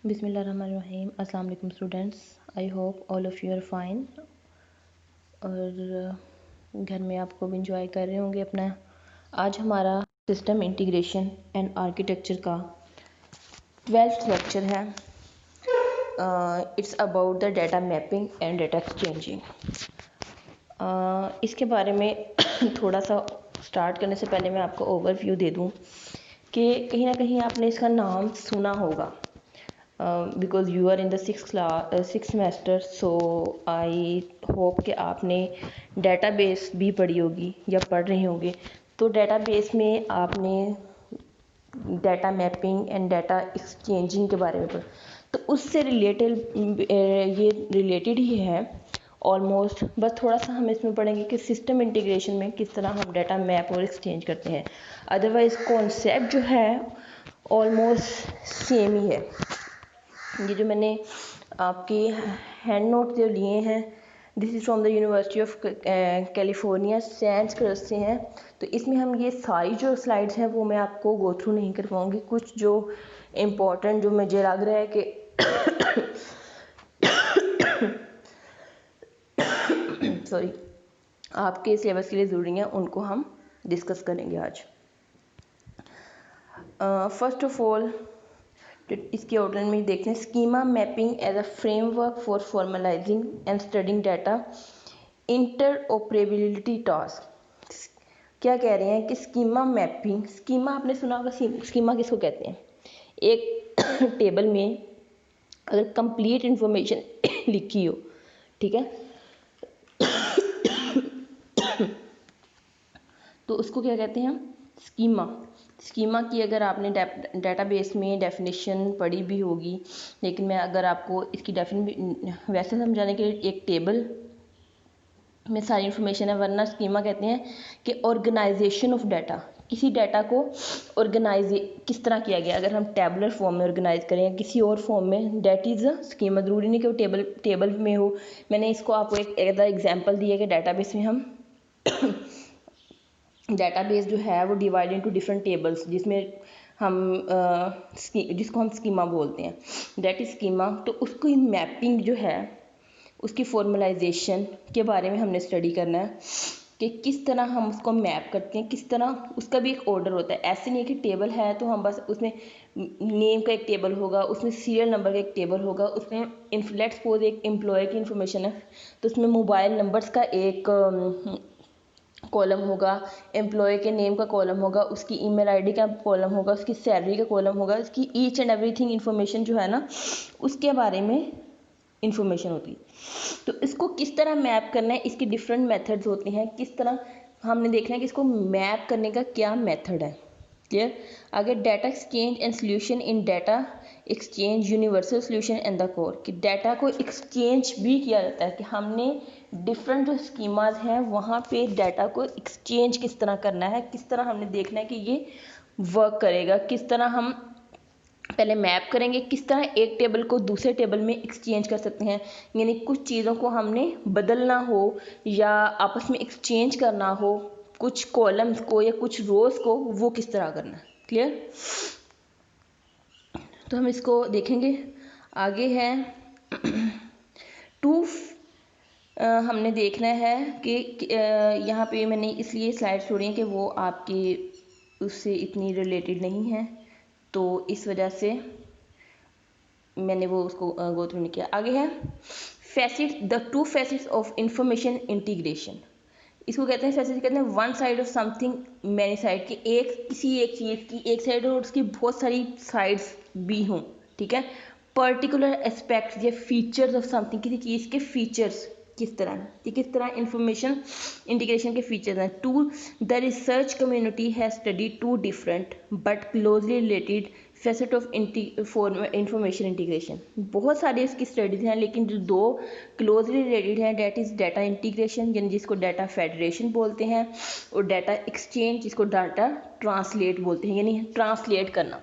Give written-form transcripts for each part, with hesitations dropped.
बिस्मिल्लाहिर्रहमानिर्रहीम। अस्सलाम वालेकुम students, I hope all of you are fine और घर में आप खूब इंजॉय कर रहे होंगे अपना। आज हमारा सिस्टम इंटीग्रेशन एंड आर्किटेक्चर का 12th लेक्चर है। It's about the data mapping and data exchanging. इसके बारे में थोड़ा सा स्टार्ट करने से पहले मैं आपको ओवरव्यू दे दूं कि कहीं ना कहीं आपने इसका नाम सुना होगा, because you are in the six semester, so I hope कि आपने डेटाबेस भी पढ़ी होगी या पढ़ रहे होंगे। तो डेटाबेस में आपने data mapping and data exchanging के बारे में पढ़ा, तो उससे रिलेटेड ये रिलेटेड ही है ऑलमोस्ट। बस थोड़ा सा हम इसमें पढ़ेंगे कि सिस्टम इंटीग्रेशन में किस तरह हम डाटा मैप और एक्सचेंज करते हैं। अदरवाइज कॉन्सेप्ट जो है ऑलमोस्ट सेम ही है। ये जो मैंने आपके हैंड नोट जो लिए हैं, this is from the University of California, Santa Cruz से हैं। तो इसमें हम ये सारी जो स्लाइड्स हैं वो मैं आपको गो थ्रू नहीं कर पाऊँगी। कुछ जो इम्पोर्टेंट जो मुझे लग रहा है कि सॉरी आपके सिलेबस के लिए ज़रूरी है, उनको हम डिस्कस करेंगे आज। फर्स्ट ऑफ ऑल इसके आउटलाइन में देखते हैं schema mapping as a framework for formalising and studying data interoperability task. क्या कह रहे हैं कि स्कीमा मैपिंग, स्कीमा आपने सुना होगा, स्कीमा किसको कहते हैं? एक टेबल में अगर कंप्लीट इंफॉर्मेशन लिखी हो, ठीक है, तो उसको क्या कहते हैं? स्कीमा। स्कीमा की अगर आपने डेटाबेस में डेफिनेशन पढ़ी भी होगी, लेकिन मैं अगर आपको इसकी वैसे समझाने के लिए, एक टेबल में सारी इन्फॉर्मेशन है, वरना स्कीमा कहते हैं कि ऑर्गेनाइजेशन ऑफ डाटा। किसी डाटा को ऑर्गेनाइज किस तरह किया गया, अगर हम टेबुलर फॉर्म में ऑर्गेनाइज करें या किसी और फॉर्म में, डेट इज़ अ स्कीमा। ज़रूरी नहीं कि वो टेबल में हो। मैंने इसको आपको एक एग्जाम्पल दिया कि डेटाबेस में हम डेटाबेस जो है वो डिवाइड इनटू डिफरेंट टेबल्स, जिसमें हम जिसको हम स्कीमा बोलते हैं, दैट इज स्कीमा। तो उसकी मैपिंग जो है, उसकी फॉर्मलाइजेशन के बारे में हमने स्टडी करना है कि किस तरह हम उसको मैप करते हैं, किस तरह उसका भी एक ऑर्डर होता है। ऐसे नहीं है कि टेबल है तो हम बस उसमें नेम का एक टेबल होगा, उसमें सीरियल नंबर का एक टेबल होगा, उसमें लेट्स सपोज एक एम्प्लॉय की इन्फॉर्मेशन है तो उसमें मोबाइल नंबर्स का एक कॉलम होगा, एम्प्लॉय के नेम का कॉलम होगा, उसकी ईमेल आईडी का कॉलम होगा, उसकी सैलरी का कॉलम होगा, उसकी ईच एंड एवरीथिंग इन्फॉर्मेशन जो है ना, उसके बारे में इंफॉर्मेशन होती है। तो इसको किस तरह मैप करना है, इसकी डिफरेंट मेथड्स होती हैं। किस तरह हमने देखना है कि इसको मैप करने का क्या मेथड है। क्लियर? आगे data exchange and solution in data exchange universal solution and the core, कि डाटा को एक्सचेंज भी किया जाता है, कि हमने डिफरेंट जो स्कीमाज हैं वहाँ पे डाटा को एक्सचेंज किस तरह करना है, किस तरह हमने देखना है कि ये वर्क करेगा, किस तरह हम पहले मैप करेंगे, किस तरह एक टेबल को दूसरे टेबल में एक्सचेंज कर सकते हैं। यानी कुछ चीज़ों को हमने बदलना हो या आपस में एक्सचेंज करना हो, कुछ कॉलम्स को या कुछ रोज को, वो किस तरह करना है। क्लियर? तो हम इसको देखेंगे। आगे है हमने देखना है कि यहाँ पे मैंने इसलिए स्लाइड छोड़ी हैं कि वो आपकी उससे इतनी रिलेटेड नहीं है, तो इस वजह से मैंने वो उसको गो थ्रू नहीं किया। आगे है facets, the two facets of information integration. इसको कहते हैं फैसिट्स, कहते हैं one side of something many side, कि किसी एक चीज़ की एक साइड और उसकी बहुत सारी साइड्स भी हों। ठीक है? पर्टिकुलर एस्पेक्ट्स या फीचर्स ऑफ समथिंग, किसी चीज़ के फीचर्स किस तरह, कि किस तरह इंफॉर्मेशन इंटीग्रेशन के फीचर्स हैं। To the research community has study two different but closely related facet of information integration. बहुत सारी इसकी स्टडीज हैं, लेकिन जो दो क्लोजली रिलेटेड हैं, डेट इज़ डाटा इंटीग्रेशन, यानी जिसको डाटा फेडरेशन बोलते हैं, और डाटा एक्सचेंज, जिसको डाटा ट्रांसलेट बोलते हैं, यानी ट्रांसलेट करना।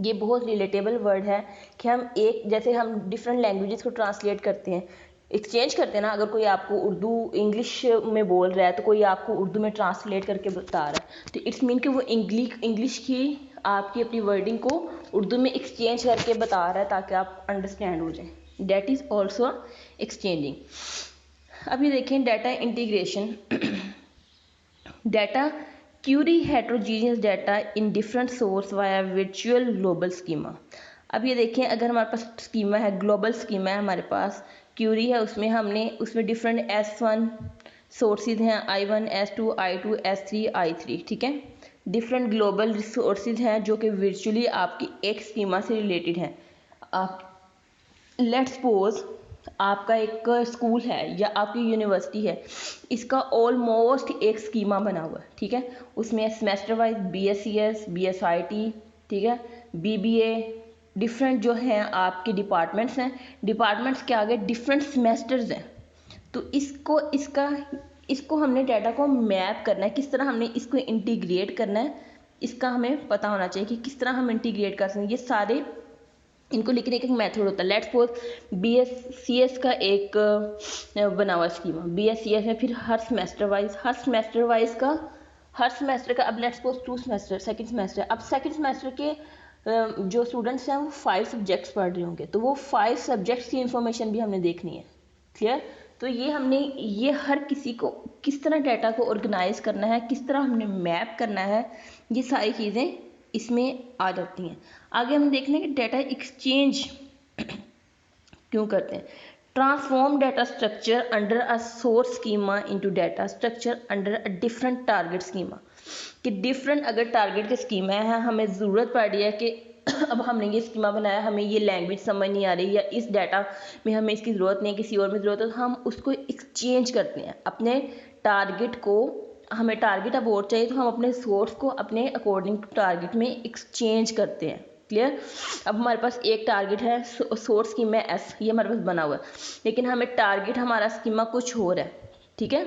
ये बहुत रिलेटेबल वर्ड है कि हम जैसे हम डिफरेंट लैंग्वेजेस को ट्रांसलेट करते हैं, एक्सचेंज करते हैं ना। अगर कोई आपको उर्दू इंग्लिश में बोल रहा है तो कोई आपको उर्दू में ट्रांसलेट करके बता रहा है, तो इट्स मीन कि वो इंग्लिश की आपकी अपनी वर्डिंग को उर्दू में एक्सचेंज करके बता रहा है ताकि आप अंडरस्टैंड हो जाए। That is also exchanging. अब ये देखें data integration. Data query heterogeneous data in different source via virtual global schema. अब ये देखें, अगर हमारे पास स्कीमा है, ग्लोबल स्कीमा है हमारे पास, क्यूरी है, उसमें डिफरेंट S1 सोर्सेज हैं, I1 S2 I2 S3 I3, ठीक है। डिफरेंट ग्लोबल रिसोर्सेज हैं जो कि वर्चुअली आपकी एक स्कीमा से रिलेटेड हैं। आप लेट्स सपोज आपका एक स्कूल है या आपकी यूनिवर्सिटी है, इसका ऑलमोस्ट एक स्कीमा बना हुआ है, ठीक है। उसमें सेमेस्टर वाइज BScs BSIT, ठीक है, BBA, डिफरेंट जो हैं आपके डिपार्टमेंट्स हैं, डिपार्टमेंट्स के आगे डिफरेंट सेमेस्टर्स हैं। तो इसको हमने डाटा को मैप करना है, किस तरह हमने इसको इंटीग्रेट करना है, इसका हमें पता होना चाहिए कि किस तरह हम इंटीग्रेट कर सकते हैं। ये सारे इनको लिखने का एक मेथड होता है। लेट्स सपोज BScs का एक बना हुआ स्कीमा, BScs में फिर हर सेमेस्टर का अब let's suppose 2 semester, second semester, अब सेकंड सेमेस्टर के जो स्टूडेंट्स हैं वो 5 सब्जेक्ट्स पढ़ रहे होंगे, तो वो 5 सब्जेक्ट्स की इंफॉर्मेशन भी हमने देखनी है। क्लियर? तो ये हर किसी को किस तरह डाटा को ऑर्गेनाइज करना है, किस तरह हमने मैप करना है, ये सारी चीज़ें इसमें आ जाती हैं। आगे हम देखने कि डाटा एक्सचेंज क्यों करते हैं। Transform data structure under a source schema into data structure under a different target schema. कि डिफरेंट अगर टारगेट के स्कीमा है, हमें ज़रूरत पड़ रही है कि अब हमने ये स्कीमा बनाया, हमें ये लैंग्वेज समझ नहीं आ रही या इस डाटा में हमें इसकी ज़रूरत नहीं है, किसी और में ज़रूरत है, तो हम उसको एक्सचेंज करते हैं अपने टारगेट को। हमें टारगेट अब और चाहिए तो हम अपने सोर्स को अपने अकॉर्डिंग टू टारगेट में एक्सचेंज करते हैं। क्लियर? अब हमारे पास एक टारगेट है, सोर्स स्कीमा S, ये हमारे पास बना हुआ है, लेकिन हमें टारगेट हमारा स्कीमा कुछ और है, ठीक है।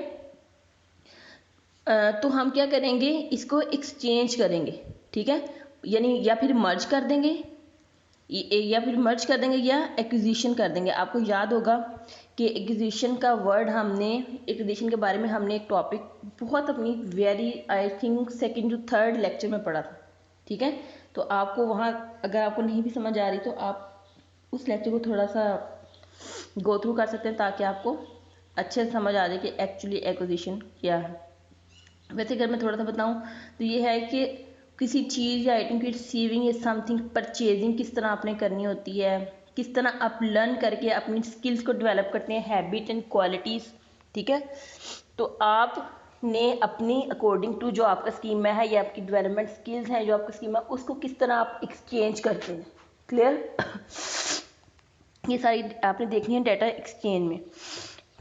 तो हम क्या करेंगे, इसको एक्सचेंज करेंगे, ठीक है, यानी या फिर मर्ज कर देंगे या एक्विजिशन कर देंगे। आपको याद होगा कि एक्विजिशन का वर्ड एक्विजिशन के बारे में हमने एक टॉपिक बहुत अपनी very I think second to third lecture में पढ़ा था, ठीक है। तो आपको वहाँ अगर आपको नहीं भी समझ आ रही तो आप उस लेक्चर को थोड़ा सा गो थ्रू कर सकते हैं ताकि आपको अच्छे से समझ आ जाए कि एक्चुअली एक्विजिशन क्या है। वैसे अगर मैं थोड़ा सा बताऊं तो ये है कि किसी चीज़ या आइटम की रिसीविंग या समथिंग परचेजिंग किस तरह आपने करनी होती है, किस तरह आप लर्न करके अपनी स्किल्स को डेवलप करते हैं, हैबिट एंड क्वालिटीज़, ठीक है। तो आपने अपनी अकॉर्डिंग टू जो आपका स्कीमा है या आपकी डेवलपमेंट स्किल्स हैं जो आपका स्कीमा, उसको किस तरह आप एक्सचेंज करते हैं। क्लियर? ये सारी आपने देखनी है डाटा एक्सचेंज में।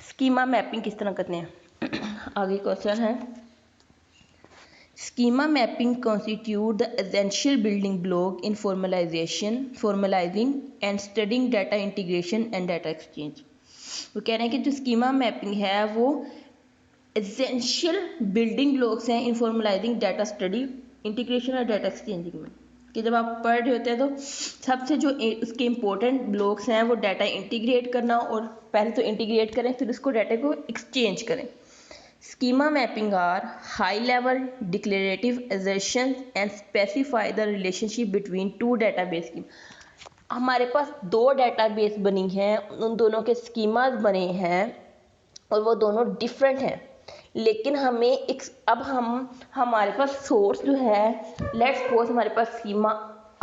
स्कीमा मैपिंग किस तरह करते हैं। आगे क्वेश्चन है, Schema mapping constitute the essential building block in formalizing and studying data integration and data exchange। वो कह रहे हैं कि जो स्कीमा मैपिंग है वो एसेंशियल बिल्डिंग ब्लॉक्स हैं इन फॉर्मलाइजिंग डाटा स्टडी इंटीग्रेशन और डाटा एक्सचेंजिंग में। कि जब आप पढ़ रहे होते हैं तो सबसे जो उसके इम्पोर्टेंट ब्लॉक्स हैं वो डाटा इंटीग्रेट करना, और पहले तो इंटीग्रेट करें फिर उसको डाटा को एक्सचेंज करें। Schema mapping are high-level declarative assertions and specify the relationship between two database schemas। हमारे पास 2 डेटाबेस बनी हैं, उन दोनों के स्कीमास बने हैं और वो दोनों डिफरेंट हैं, लेकिन हमारे पास सोर्स जो है, लेट्स सपोज हमारे पास स्कीमा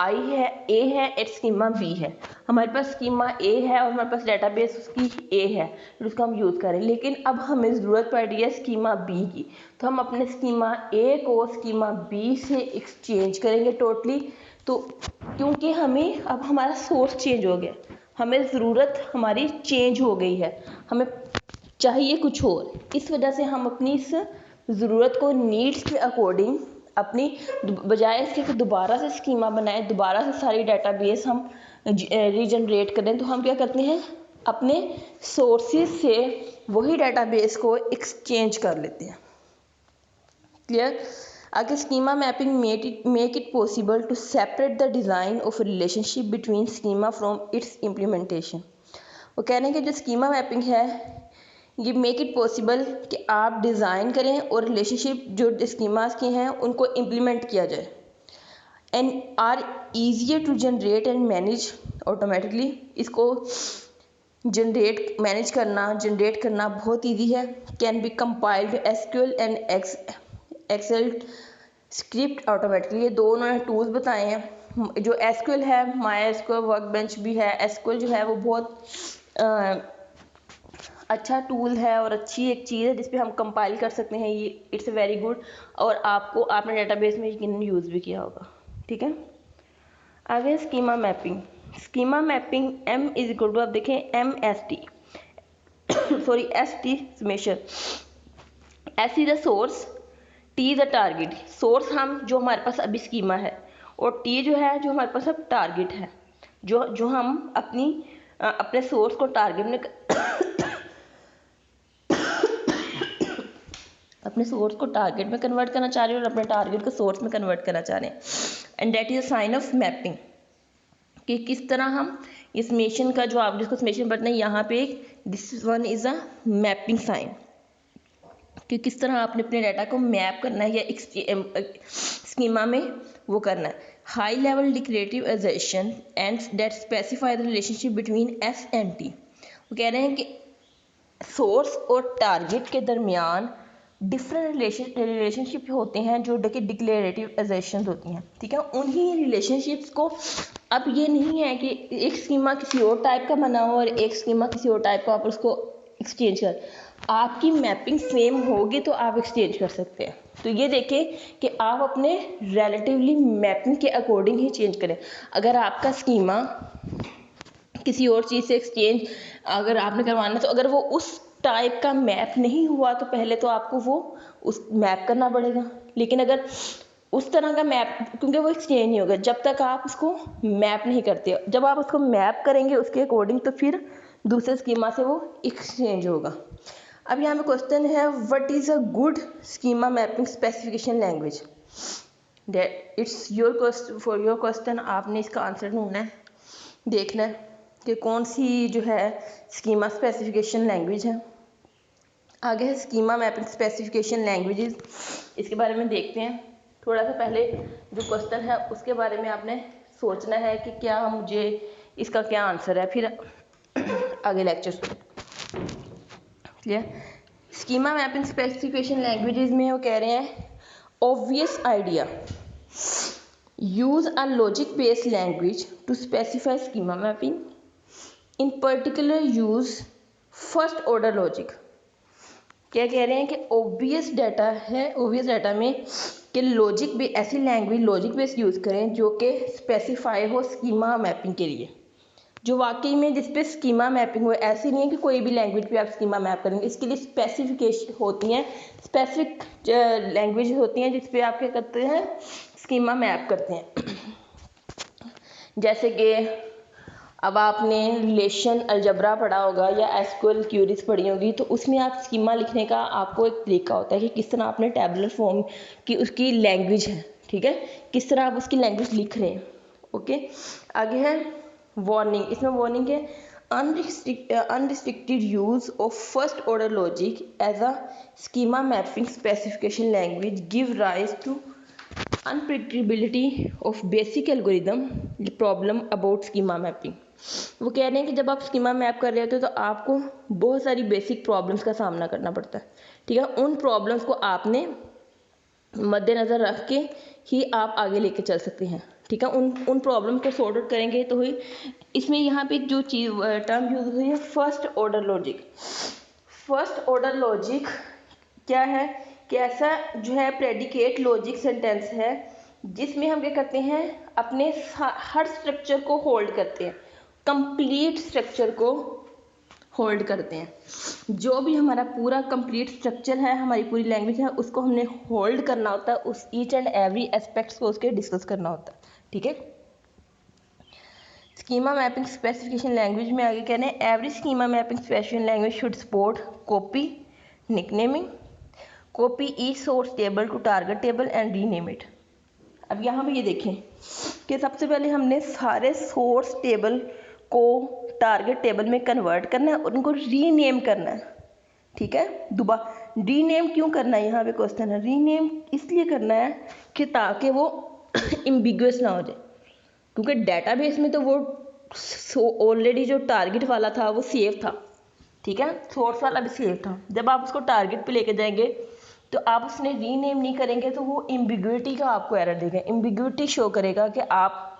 आई है, ए है, एक स्कीमा बी है। हमारे पास स्कीमा ए है और हमारे पास डेटाबेस उसकी ए है, फिर उसका हम यूज़ करें, लेकिन अब हमें ज़रूरत पड़ रही है स्कीमा बी की, तो हम अपने स्कीमा ए को स्कीमा बी से एक्सचेंज करेंगे टोटली। तो क्योंकि हमें अब हमारा सोर्स चेंज हो गया, हमें ज़रूरत हमारी चेंज हो गई है, हमें चाहिए कुछ और, इस वजह से हम अपनी इस ज़रूरत को नीड्स के अकॉर्डिंग अपनी बजाय इसके कि दोबारा से स्कीमा बनाएं, दोबारा से सारी डाटाबेस हम रीजनरेट करें, तो हम क्या करते हैं अपने सोर्सेज से वही डाटाबेस को एक्सचेंज कर लेते हैं। क्लियर? आगे schema mapping make it possible to separate the design of relationship between schema from its implementation. वो कह रहे हैं कि जो स्कीमा मैपिंग है ये मेक इट पॉसिबल कि आप डिज़ाइन करें और रिलेशनशिप जो स्कीमास की हैं उनको इम्प्लीमेंट किया जाए। And are easier to generate and manage automatically. इसको मैनेज करना, जनरेट करना बहुत ईजी है। Can be compiled SQL and Excel script automatically. ये दो उन्होंने टूल्स बताए हैं। जो एसक्यूएल है, माई एसक्यूएल वर्कबेंच भी है। एसक्यूएल जो है वो बहुत अच्छा टूल है और अच्छी एक चीज़ है जिसपे हम कंपाइल कर सकते हैं। ये इट्स वेरी गुड, और आपने डेटाबेस में यकीनन यूज़ भी किया होगा। ठीक है, आगे schema mapping. Schema mapping M is equal to, आप देखें MST sorry ST major, S is the source, T is the target. Source हम जो हमारे पास अभी स्कीमा है, और T जो है जो हमारे पास अब टारगेट है, जो हम अपने सोर्स को टारगेट में अपने सोर्स को टारगेट में कन्वर्ट करना चाह रहे हैं और अपने टारगेट को सोर्स में कन्वर्ट करना चाह रहे हैं। And that is a sign of mapping, कि किस तरह हम इस मेशन का जो आप जिसको मेशन पढ़ते हैं यहाँ पे, this one is a mapping sign, कि किस तरह आपने अपने डाटा को मैप करना है या स्कीमा में वो करना है। High level declarative and that specify the relationship between S and T। वो कह रहे हैं कि सोर्स और टारगेट के दरमियान डिफरेंट रिलेशनशिप होते हैं जो कि डिक्लेरेटिव एजेशन होती हैं। ठीक है, उन्हीं रिलेशनशिप्स को, अब ये नहीं है कि एक स्कीमा किसी और टाइप का बना हो और एक स्कीमा किसी और टाइप का, आप उसको एक्सचेंज कर, आपकी मैपिंग सेम होगी तो आप एक्सचेंज कर सकते हैं। तो ये देखें कि आप अपने रिलेटिवली मैपिंग के अकॉर्डिंग ही चेंज करें। अगर आपका स्कीमा किसी और चीज़ से एक्सचेंज अगर आपने करवाना है, तो अगर वो उस टाइप का मैप नहीं हुआ तो पहले तो आपको वो उस मैप करना पड़ेगा। लेकिन अगर उस तरह का मैप, क्योंकि वो एक्सचेंज नहीं होगा जब तक आप उसको मैप नहीं करते। जब आप उसको मैप करेंगे उसके अकॉर्डिंग, तो फिर दूसरे स्कीमा से वो एक्सचेंज होगा। अब यहाँ पे क्वेश्चन है, what is a good schema mapping specification language. That it's for your question. आपने इसका आंसर ढूंढना है, देखना है कि कौन सी जो है स्कीमा स्पेसिफिकेशन लैंग्वेज है। आगे है स्कीमा मैपिंग स्पेसिफिकेशन लैंग्वेजेस, इसके बारे में देखते हैं। थोड़ा सा पहले जो क्वेश्चन है उसके बारे में आपने सोचना है कि क्या मुझे इसका क्या आंसर है, फिर आगे lecture clear. Schema mapping specification languages में वो कह रहे हैं, obvious idea, use a logic based language to specify schema mapping, in particular use first order logic. क्या कह रहे हैं कि ऑब्वियस डाटा है, ऑब्वियस डाटा में कि लॉजिक भी ऐसी लैंग्वेज लॉजिक बेस्ड यूज़ करें जो कि स्पेसिफाई हो स्कीमा मैपिंग के लिए, जो वाकई में जिस पे स्कीमा मैपिंग हो। ऐसी नहीं है कि कोई भी लैंग्वेज पे आप स्कीमा मैप करेंगे, इसके लिए स्पेसिफिकेशन होती हैं, स्पेसिफिक लैंग्वेज होती हैं जिस पे आप क्या करते हैं, स्कीमा मैप करते हैं। जैसे कि अब आपने रिलेशन अलजबरा पढ़ा होगा या एसक्यूएल क्यूरीज पढ़ी होगी, तो उसमें आप स्कीमा लिखने का आपको एक तरीका होता है कि किस तरह आपने टेबुलर फॉर्म की उसकी लैंग्वेज है, ठीक है, किस तरह आप उसकी लैंग्वेज लिख रहे हैं। ओके, आगे है वार्निंग। इसमें वार्निंग है, unrestricted use of first order logic as a schema mapping specification language give rise to unpredictability of basic algorithm problem about schema mapping. वो कह रहे हैं कि जब आप स्कीमा मैप कर रहे होते हो तो आपको बहुत सारी बेसिक प्रॉब्लम्स का सामना करना पड़ता है। ठीक है, उन प्रॉब्लम्स को आपने मद्देनज़र रख के ही आप आगे लेके चल सकते हैं। ठीक है, उन प्रॉब्लम को सॉर्ट आउट करेंगे तो ही। इसमें यहाँ पे जो चीज़ टर्म यूज हुई है, first order logic. First order logic क्या है कि ऐसा जो है प्रेडिकेट लॉजिक सेंटेंस है जिसमें हम क्या करते हैं, अपने हर स्ट्रक्चर को होल्ड करते हैं, कंप्लीट स्ट्रक्चर को होल्ड करते हैं। जो भी हमारा पूरा कंप्लीट स्ट्रक्चर है, हमारी पूरी लैंग्वेज है, उसको हमने होल्ड करना होता है, उस ईच एंड एवरी एस्पेक्ट्स को उसके डिस्कस करना होता है। ठीक है, स्कीमा मैपिंग स्पेसिफिकेशन लैंग्वेज में आगे कह रहे हैं, every schema mapping specification language should support copy, nicknaming, copy each source table to target table and rename it. अब यहाँ पे ये देखें कि सबसे पहले हमने सारे सोर्स टेबल को टारगेट टेबल में कन्वर्ट करना है और उनको रीनेम करना है। ठीक है, दोबारा रीनेम क्यों करना है, यहाँ पे क्वेश्चन है। रीनेम इसलिए करना है कि ताकि वो एम्बिगुअस ना हो जाए, क्योंकि डेटाबेस में तो वो ऑलरेडी जो टारगेट वाला था वो सेव था, ठीक है, सोर्स वाला भी सेव था। जब आप उसको टारगेट पे लेके जाएंगे तो आप उसने रीनेम नहीं करेंगे तो वो एम्बिग्युइटी का आपको एरर देगा, एम्बिग्युइटी शो करेगा कि आप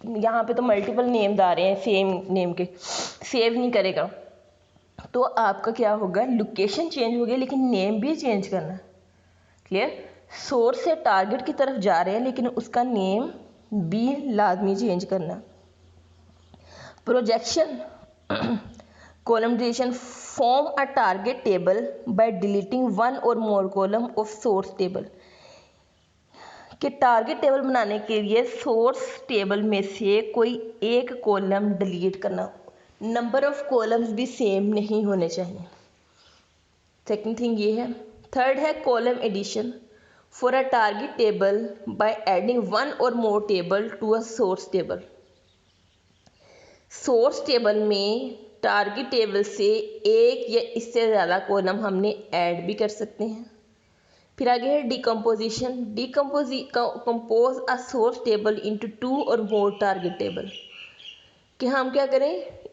यहाँ पे तो मल्टीपल नेम्स आ रहे हैं सेम नेम के, सेव नहीं करेगा तो आपका क्या होगा, लोकेशन चेंज हो गया लेकिन नेम भी चेंज करना है। क्लियर, सोर्स से टारगेट की तरफ जा रहे हैं लेकिन उसका नेम भी लाजमी चेंज करना है। Projection column deletion, form a target table by deleting one or more column of source table, कि टारगेट टेबल बनाने के लिए सोर्स टेबल में से कोई एक कॉलम डिलीट करना, नंबर ऑफ कॉलम्स भी सेम नहीं होने चाहिए। सेकंड थिंग ये है। थर्ड है column addition, for a target table by adding one और more table to a source table. Source table में टारगेट टेबल से एक या इससे ज़्यादा कॉलम हमने ऐड भी कर सकते हैं। फिर आगे है decomposition, compose a source table into two और मोर टारगेट टेबल, कि हम क्या करें,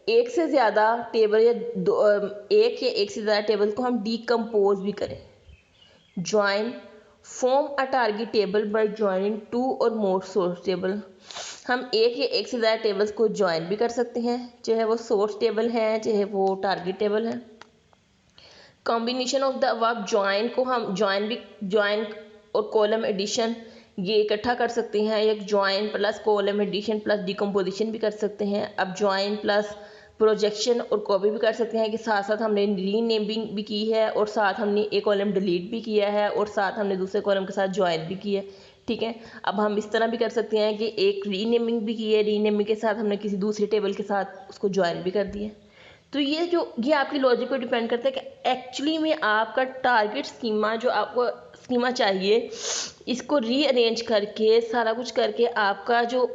एक से ज़्यादा टेबल या एक या एक से ज़्यादा टेबल को हम डिकम्पोज भी करें। Join, form a target table by joining two और मोर सोर्स टेबल, हम एक या एक से ज़्यादा टेबल्स को ज्वाइन भी कर सकते हैं, चाहे वो सोर्स टेबल है चाहे वो टारगेट टेबल है। Combination of the above, join को हम ज्वाइन और कॉलम एडिशन ये इकट्ठा कर सकते हैं, एक join plus column addition plus decomposition भी कर सकते हैं। अब ज्वाइन प्लस प्रोजेक्शन और कॉपी भी कर सकते हैं कि साथ साथ हमने रीनेमिंग भी की है और साथ हमने एक कॉलम डिलीट भी किया है और साथ हमने दूसरे कॉलम के साथ ज्वाइन भी किया है, ठीक है। अब हम इस तरह भी कर सकते हैं कि एक रीनेमिंग भी की है, रीनेमिंग के साथ हमने किसी दूसरे टेबल के साथ उसको ज्वाइन भी कर दिया। तो ये आपकी लॉजिक पर डिपेंड करता है कि एक्चुअली में आपका टारगेट स्कीमा जो आपको स्कीमा चाहिए, इसको रीअरेंज करके सारा कुछ करके आपका जो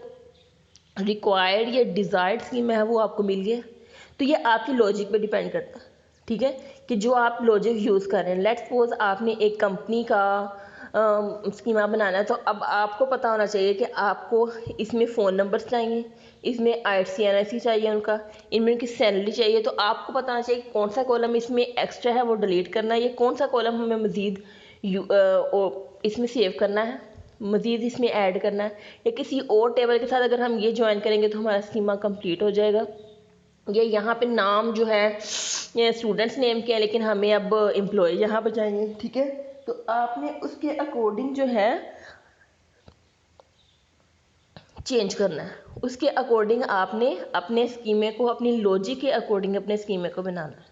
रिक्वायर्ड या डिज़ायर्ड स्कीमा है वो आपको मिल गया। तो ये आपकी लॉजिक पे डिपेंड करता है, ठीक है, कि जो आप लॉजिक यूज़ कर रहे हैं। लेट्स सपोज आपने एक कंपनी का स्कीमा बनाना है, तो अब आपको पता होना चाहिए कि आपको इसमें फ़ोन नंबर्स चाहिए, इसमें ICNIC चाहिए उनका, इनमें उनकी सैलरी चाहिए। तो आपको पता होना चाहिए कौन सा कॉलम इसमें एक्स्ट्रा है वो डिलीट करना है, या कौन सा कॉलम हमें मज़ीद इसमें सेव करना है, मज़ीद इसमें ऐड करना है, या किसी और टेबल के साथ अगर हम ये ज्वाइन करेंगे तो हमारा स्कीमा कंप्लीट हो जाएगा। ये यहाँ पे नाम जो है ये स्टूडेंट्स नेम के हैं लेकिन हमें अब एम्प्लॉय यहाँ पर चाहिए, ठीक है। तो आपने उसके अकॉर्डिंग जो है चेंज करना है, उसके अकॉर्डिंग आपने अपने स्कीमे को अपनी लॉजिक के अकॉर्डिंग अपने स्कीमे को बनाना है।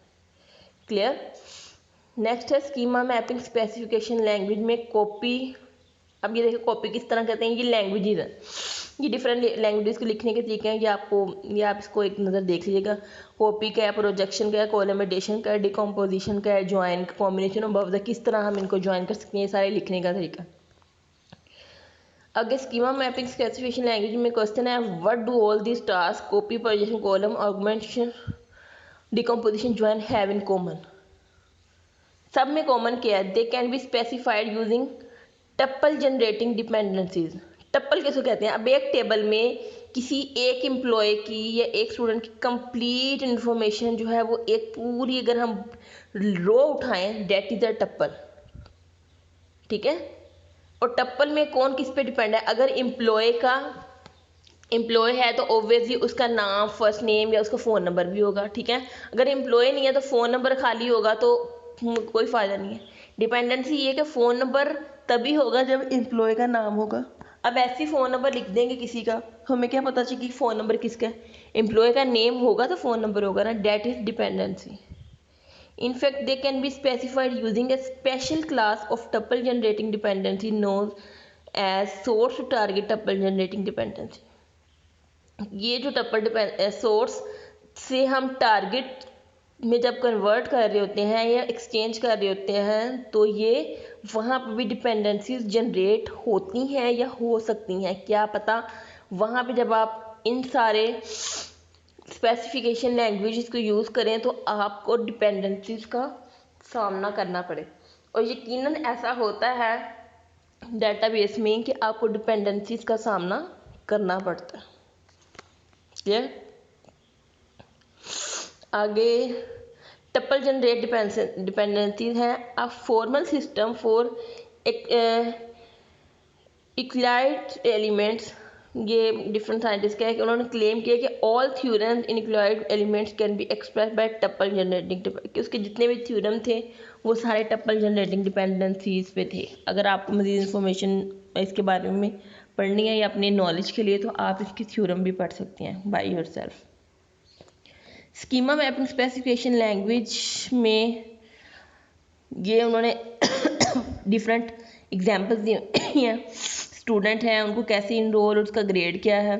क्लियर। नेक्स्ट है स्कीमा मैपिंग स्पेसिफिकेशन लैंग्वेज में कॉपी। अब ये देखिए कॉपी किस तरह कहते हैं, ये लैंग्वेजेज हैं, ये डिफरेंट लैंग्वेजेस को लिखने के तरीके हैं, ये आप इसको एक नज़र देख लीजिएगा। कॉपी क्या है, प्रोजेक्शन क्या है, कॉलम एडिशन क्या है, डिकम्पोजिशन क्या है, ज्वाइन, कॉम्बिनेशन ऑफ बोथ, किस तरह हम इनको ज्वाइन कर सकते हैं, ये सारे लिखने का तरीका। अगर स्कीमा मैपिंग स्पेसिफिकेशन लैंग्वेज में क्वेश्चन है what do all this task copy, projection, column, augmentation, decomposition, join have in common, सब में कॉमन क्या है, they can be specified using tuple generating dependencies. Tuple किसको कहते हैं, अब एक टेबल में किसी एक एम्प्लॉय की या एक स्टूडेंट की कंप्लीट इन्फॉर्मेशन जो है वो एक पूरी अगर हम रो उठाएं दैट इज अ टप्पल, ठीक है। और टप्पल में कौन किस पे डिपेंड है, अगर एम्प्लॉय है तो ऑब्वियसली उसका नाम, फर्स्ट नेम या उसका फ़ोन नंबर भी होगा, ठीक है। अगर एम्प्लॉय नहीं है तो फ़ोन नंबर खाली होगा तो कोई फ़ायदा नहीं है। डिपेंडेंसी ये कि फ़ोन नंबर तभी होगा जब एम्प्लॉय का नाम होगा। अब ऐसी फ़ोन नंबर लिख देंगे किसी का, हमें क्या पता चाहिए कि फ़ोन नंबर किसका है, एम्प्लॉय का नेम होगा तो फ़ोन नंबर होगा ना, that is dependency. In fact, they can be specified using a special class of tuple generating dependency known as source to target tuple generating dependency. ये जो टप्पल source से हम टारगेट में जब कन्वर्ट कर रहे होते हैं या एक्सचेंज कर रहे होते हैं तो ये वहाँ पर भी डिपेंडेंसीज जनरेट होती हैं या हो सकती हैं, क्या पता वहाँ पे जब आप इन सारे स्पेसिफिकेशन लैंग्वेज को यूज़ करें तो आपको डिपेंडेंसीज का सामना करना पड़े। और यकीनन ऐसा होता है डेटाबेस में कि आपको डिपेंडेंसीज का सामना करना पड़ता है। क्लियर? आगे टपल जनरेट डिपेंडेंसीज हैं a formal system for Euclid elements. ये डिफरेंट साइंटिस्ट का है कि उन्होंने क्लेम किया कि all theorems in Euclid elements can be express by tuple generating, कि उसके जितने भी थ्योरम थे वो सारे टपल जनरेटिंग डिपेंडेंसीज पे थे। अगर आपको मज़ीद इन्फॉर्मेशन इसके बारे में पढ़नी है या अपने नॉलेज के लिए, तो आप इसकी थ्योरम भी पढ़ सकते हैं by yourself. Schema mapping specification language में ये उन्होंने डिफरेंट एग्जांपल्स दिए हैं। स्टूडेंट हैं उनको कैसे इनरोल, उसका ग्रेड क्या है,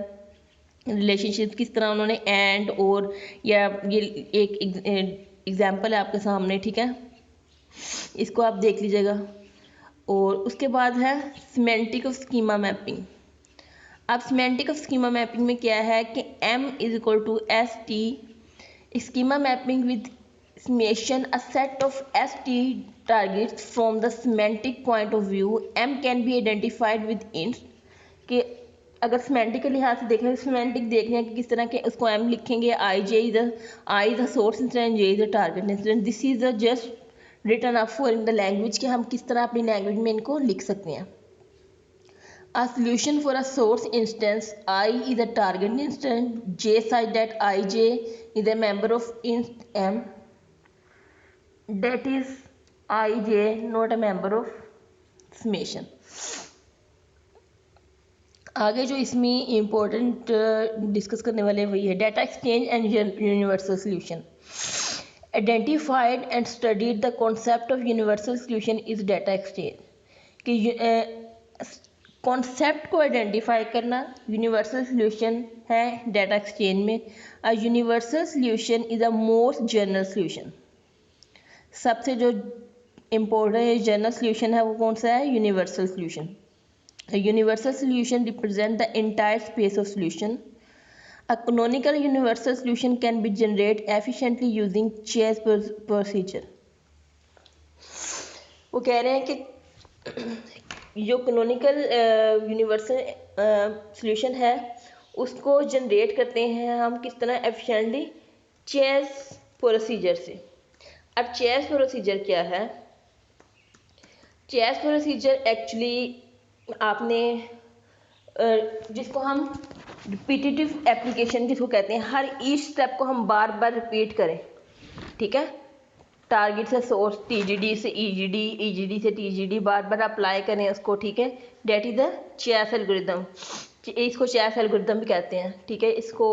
रिलेशनशिप किस तरह उन्होंने एंड और, या ये एक एग्जांपल है आपके सामने, ठीक है, इसको आप देख लीजिएगा। और उसके बाद है सिमेंटिक ऑफ स्कीमा मैपिंग। अब सिमेंटिक ऑफ स्कीमा मैपिंग में क्या है कि M is equal to ST schema mapping with summation a set of ST targets from the semantic point of view M can be identified with int, कि अगर semantic के लिहाज से देखें, सिमेंटिक देखने हैं कि किस तरह के उसको M लिखेंगे, I is a source instance, J is a target instance। This is a just written up for in the language कि हम किस तरह अपनी लैंग्वेज में इनको लिख सकते हैं। A solution for a source instance I is a target instance, J such that Ij is a member of inst M, that is Ij not a member of summation। आगे जो इसमें इम्पोर्टेंट डिस्कस करने वाले वही है data exchange and universal solution. Identified and studied the concept of universal solution is data exchange, कि concept को identify करना यूनिवर्सल सोल्यूशन है डेटा एक्सचेंज में। A universal solution is a most general solution. सबसे जो इम्पोर्टेंट जनरल सोल्यूशन है वो कौन सा है? Universal solution. Universal solution represent the entire space of solution. A canonical universal solution can be generate efficiently using chase procedure. वो कह रहे हैं कि जो कैनोनिकल यूनिवर्सल सॉल्यूशन है उसको जनरेट करते हैं हम किस तरह? एफिशिएंटली चेस प्रोसीजर से। अब चेस प्रोसीजर क्या है? चेस प्रोसीजर एक्चुअली आपने जिसको हम रिपीटेटिव एप्लीकेशन जिसको कहते हैं, हर ईच स्टेप को हम बार बार रिपीट करें, ठीक है, टारगेट से सोर्स, TGD से EGD, EGD से TGD, बार बार अप्लाई करें उसको, ठीक है, that is the chase algorithm. इसको चेस एल्गोरिथम भी कहते हैं, ठीक है। इसको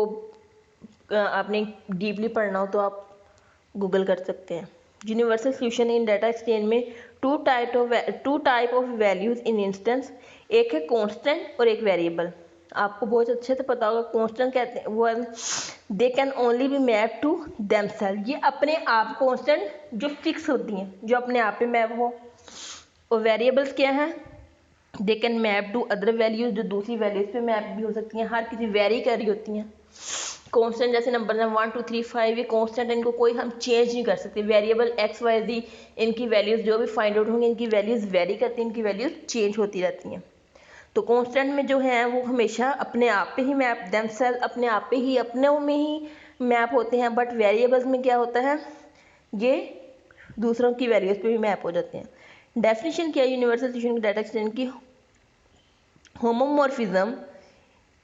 आपने डीपली पढ़ना हो तो आप गूगल कर सकते हैं। Universal solution in data exchange में two type of values in instance, एक है कांस्टेंट और एक वेरिएबल। आपको बहुत अच्छे से पता होगा कांस्टेंट कहते हैं वो they can only be map to themselves, ये अपने आप कांस्टेंट जो फिक्स होती हैं, जो अपने आप पे मैप हो। और वेरिएबल्स क्या हैं? They can map to other values, जो दूसरी वैल्यूज पे मैप भी हो सकती हैं, हर किसी वेरी कर रही होती हैं। कांस्टेंट जैसे नंबर 1 2 3 5 ये कांस्टेंट, इनको कोई हम चेंज नहीं कर सकते। वेरिएबल XYZ इनकी वैल्यूज जो भी फाइंड आउट होंगी, इनकी वैल्यूज वेरी करती हैं, इनकी वैल्यूज चेंज होती रहती हैं। तो कांस्टेंट में जो है वो हमेशा अपने आप पे ही मैप देमसेल्फ, अपने आप पे ही अपने में ही मैप होते हैं। बट वेरिएबल्स में क्या होता है? ये दूसरों की वैल्यूज पे भी मैप हो जाते हैं। डेफिनेशन क्या है यूनिवर्सल सोल्यूशन डाटा एक्सचेंज की? Homomorphism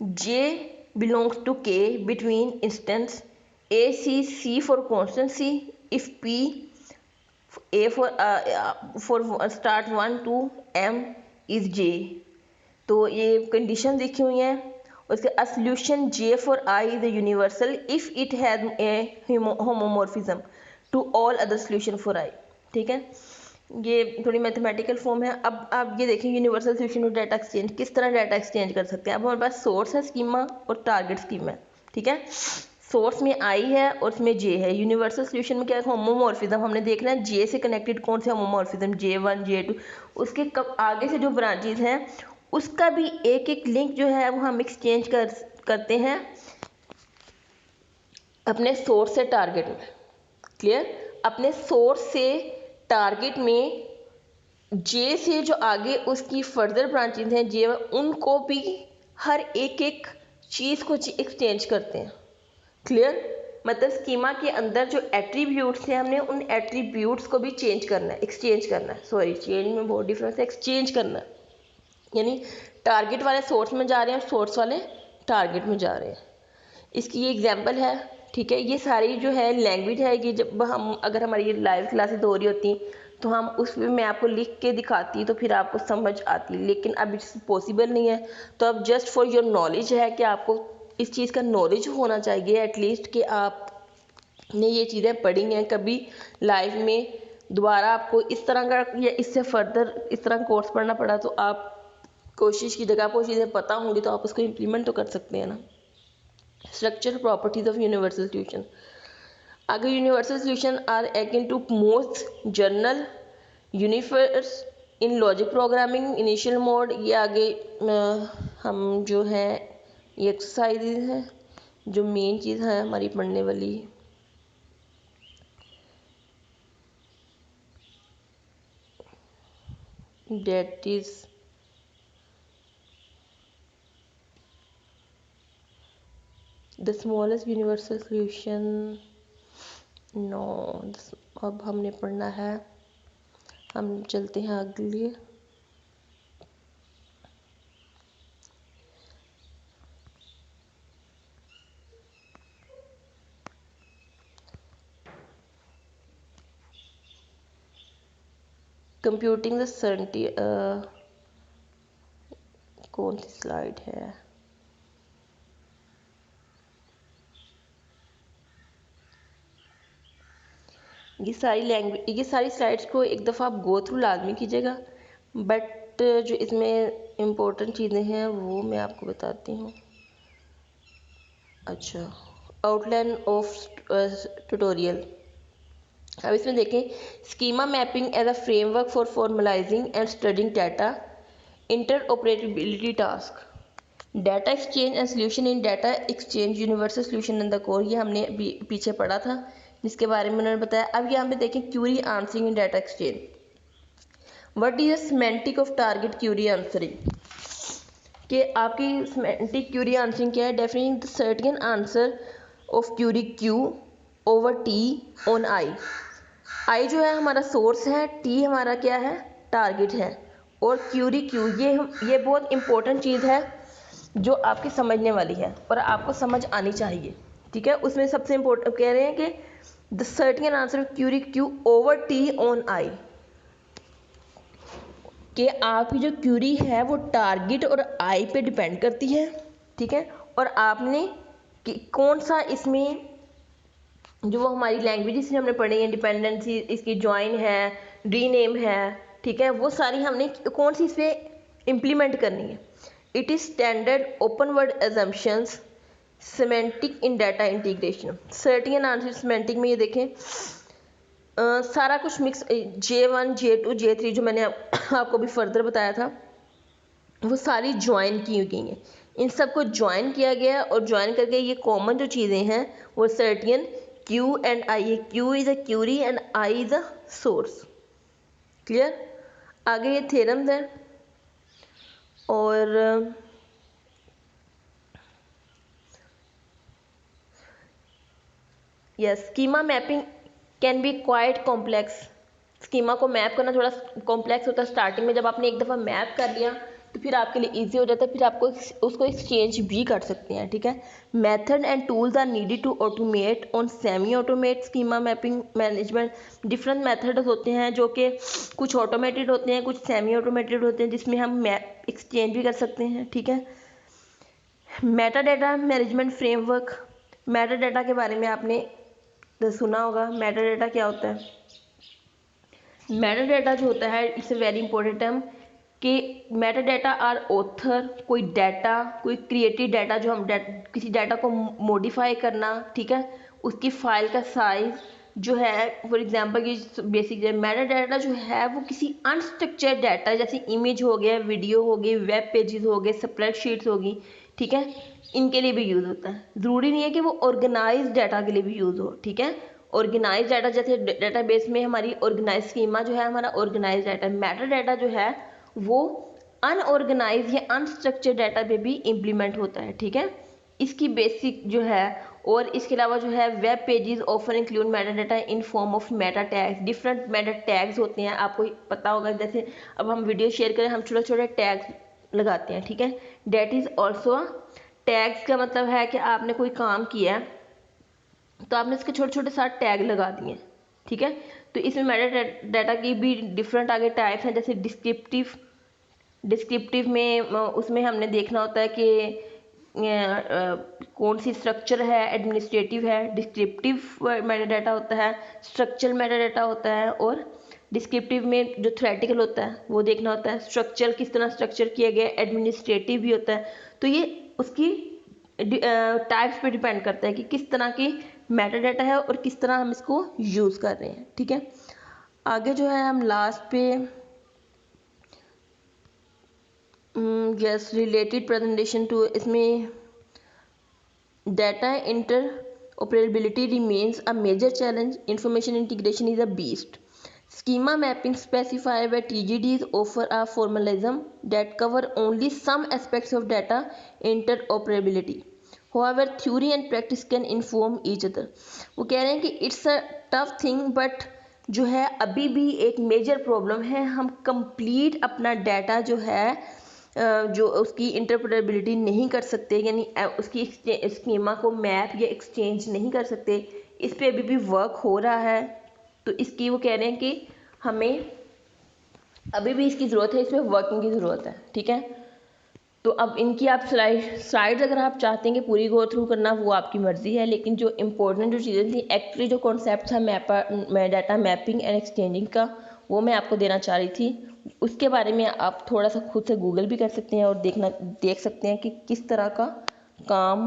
J belongs to K between instance A C for constant C if P A for start 1 to M is J। तो ये कंडीशन लिखी हुई हैं। उसके a solution J for I is a universal if it has a homomorphism to all other solution for I, ठीक है। ये थोड़ी मैथमेटिकल फॉर्म है। अब आप ये देखें universal solution of data exchange, किस तरह डाटा एक्सचेंज कर सकते हैं। अब हमारे पास सोर्स है स्कीमा और टारगेट स्कीमा है, ठीक है। सोर्स में I है और उसमें J है। यूनिवर्सल सोल्यूशन में क्या है? होमोमॉर्फिज्म। हमने देखना है J से कनेक्टेड कौन से होमोमॉर्फिज्म, J1 J2, उसके कब आगे से जो ब्रांचेज हैं उसका भी एक एक लिंक जो है वो हम एक्सचेंज करते हैं अपने सोर्स से टारगेट में। क्लियर? अपने सोर्स से टारगेट में जे से जो आगे उसकी फर्दर ब्रांचेज हैं जे, उनको भी हर एक एक चीज़ को एक्सचेंज करते हैं। क्लियर? मतलब स्कीमा के अंदर जो एट्रीब्यूट्स हैं हमने उन एट्रीब्यूट्स को भी चेंज करना है, एक्सचेंज करना है। सॉरी, चेंज में बहुत डिफरेंस है, एक्सचेंज करना है। यानी टारगेट वाले सोर्स में जा रहे हैं और सोर्स वाले टारगेट में जा रहे हैं। इसकी ये एग्जांपल है, ठीक है। ये सारी जो है लैंग्वेज है कि जब हम अगर हमारी लाइव क्लासेस हो रही होती तो हम उसमें मैं आपको लिख के दिखाती तो फिर आपको समझ आती, लेकिन अब इट्स पॉसिबल नहीं है। तो अब जस्ट फॉर योर नॉलेज है कि आपको इस चीज़ का नॉलेज होना चाहिए एटलीस्ट कि आपने ये चीज़ें पढ़ी हैं कभी लाइफ में। दोबारा आपको इस तरह का या इससे फर्दर इस तरह कोर्स पढ़ना पड़ा तो आप कोशिश की जगह आपको चीज़ें पता होंगी तो आप उसको इम्प्लीमेंट तो कर सकते हैं ना। Structure properties of universal solution. आगे universal solution are akin to most general universe in logic programming initial mode. ये आगे हम जो है ये एक्सरसाइज है जो मेन चीज़ है हमारी पढ़ने वाली। That is the smallest universal solution. No, अब हमने पढ़ना है, हम चलते हैं अगले। कंप्यूटिंग द सर्टेनिटी, कौन सी स्लाइड है? ये सारी लैंग्वेज, ये सारी स्लाइड्स को एक दफ़ा आप गो थ्रू लाजमी कीजिएगा, बट जो इसमें इम्पोर्टेंट चीज़ें हैं वो मैं आपको बताती हूँ। अच्छा, आउटलाइन ऑफ ट्यूटोरियल। अब इसमें देखें, schema mapping as a framework for formalising and studying data interoperability task, data exchange and solution in data exchange universal solution in the core. ये हमने पीछे पढ़ा था जिसके बारे में उन्होंने बताया। अब यहाँ पे देखें, query answering in data exchange. What is the semantic of target query answering, कि आपकी सेमेंटिक क्यूरी आंसरिंग क्या है? Defining the certain answer of query Q over T on I. I जो है हमारा सोर्स है, टी हमारा क्या है? टारगेट है, और क्यूरी क्यू ये बहुत इंपॉर्टेंट चीज़ है जो आपकी समझने वाली है और आपको समझ आनी चाहिए, ठीक है। उसमें सबसे इम्पोर्टेंट कह रहे हैं कि the certain answer of query Q over T on I, कि आपकी जो क्यूरी है वो टारगेट और आई पे डिपेंड करती है, ठीक है। और आपने कौन सा इसमें जो वो हमारी लैंग्वेज इसमें हमने पढ़ी है, डिपेंडेंसी इसकी ज्वाइन है, रीनेम है, ठीक है, वो सारी हमने कौन सी इस पर इम्प्लीमेंट करनी है। It is standard open word assumptions semantic in data integration. Certain answer semantic में ये देखें सारा कुछ मिक्स, J1 J2 J3 जो मैंने आपको भी फर्दर बताया था वो सारी ज्वाइन की गई हैं। इन सबको ज्वाइन किया गया और ज्वाइन करके ये कॉमन जो चीज़ें हैं वो certain Q and I, Q is a query and I is a source. Clear? आगे ये थ्योरम्स हैं और yes, schema mapping can be quite complex. स्कीमा को मैप करना थोड़ा कॉम्प्लेक्स होता है स्टार्टिंग में। जब आपने एक दफ़ा मैप कर लिया तो फिर आपके लिए इजी हो जाता है, फिर आपको उसको एक्सचेंज भी कर सकते हैं, ठीक है। Method and tools are needed to automate on semi automate schema mapping management. Different methods होते हैं जो कि कुछ ऑटोमेटेड होते हैं, कुछ सेमी ऑटोमेटेड होते हैं, जिसमें हम मैप एक्सचेंज भी कर सकते हैं, ठीक है। Meta data management framework. Meta data के बारे में आपने सुना होगा। मेटा डाटा क्या होता है? मेटा डाटा जो होता है it's a very important term, कि मेटा डाटा आर ऑथर, कोई डाटा, कोई क्रिएटेड डाटा जो हम किसी डाटा को मॉडिफाई करना, ठीक है, उसकी फाइल का साइज जो है, फॉर एग्जांपल ये बेसिक मेटा डाटा जो है वो किसी अनस्ट्रक्चर्ड डाटा जैसे इमेज हो गया, वीडियो हो गई, वेब पेजेस हो गए, स्प्रेडशीट्स होगी, ठीक है, इनके लिए भी यूज़ होता है। ज़रूरी नहीं है कि वो ऑर्गेनाइज डाटा के लिए भी यूज़ हो, ठीक है। ऑर्गेनाइज डाटा, जैसे डेटाबेस में हमारी ऑर्गेनाइज स्कीमा जो है हमारा ऑर्गेनाइज डाटा, मेटा डाटा जो है वो अनऑर्गेनाइज या अनस्ट्रक्चर्ड डाटा पे भी इम्प्लीमेंट होता है, ठीक है। इसकी बेसिक जो है, और इसके अलावा जो है web pages offer include Meta data in form of Meta tags. Different Meta tags होते हैं, आपको पता होगा, जैसे अब हम वीडियो शेयर करें हम छोटे छोटे टैग्स लगाते हैं, ठीक है। डेट इज़ ऑल्सो, टैग्स का मतलब है कि आपने कोई काम किया है तो आपने इसके छोटे छोटे साथ टैग लगा दिए, ठीक है। तो इसमें मेटा डाटा की भी डिफरेंट आगे टाइप्स हैं, जैसे डिस्क्रिप्टिव में उसमें हमने देखना होता है कि कौन सी स्ट्रक्चर है, एडमिनिस्ट्रेटिव है, डिस्क्रिप्टिव मेटा डाटा होता है, स्ट्रक्चरल मेटा डाटा होता है, और डिस्क्रिप्टिव में जो थ्योरेटिकल होता है वो देखना होता है, स्ट्रक्चर किस तरह स्ट्रक्चर किया गया, एडमिनिस्ट्रेटिव भी होता है। तो ये उसकी टाइप्स पे डिपेंड करता है कि किस तरह की मेटा डाटा है और किस तरह हम इसको यूज़ कर रहे हैं, ठीक है। आगे जो है हम लास्ट पे यस रिलेटेड प्रेजेंटेशन टू, इसमें data interoperability remains a major challenge. Information integration is a beast. Schema mapping specified by TGDs offer a formalism that cover only some aspects of data interoperability. However, theory and practice can inform each other. वो कह रहे हैं कि it's a tough thing, but जो है अभी भी एक मेजर प्रॉब्लम है, हम कंप्लीट अपना डाटा जो है जो उसकी इंटरप्रेटेबिलिटी नहीं कर सकते, यानी उसकी स्कीमा को मैप या एक्सचेंज नहीं कर सकते, इस पे अभी भी वर्क हो रहा है। तो इसकी वो कह रहे हैं कि हमें अभी भी इसकी ज़रूरत है, इसमें वर्किंग की ज़रूरत है, ठीक है। तो अब इनकी आप स्लाइड्स अगर आप चाहते हैं कि पूरी गो थ्रू करना, वो आपकी मर्ज़ी है, लेकिन जो इम्पोर्टेंट जो चीज़ें थी, एक्चुअली जो कॉन्सेप्ट था डाटा मैपिंग एंड एक्सचेंजिंग का, वो मैं आपको देना चाह रही थी। उसके बारे में आप थोड़ा सा खुद से गूगल भी कर सकते हैं और देख सकते हैं कि किस तरह का काम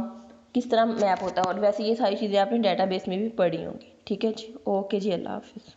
किस तरह मैप होता है, और वैसे ये सारी चीज़ें आपने डेटाबेस में भी पढ़ी होंगी, ठीक है जी। ओके जी, अल्लाह हाफिज़।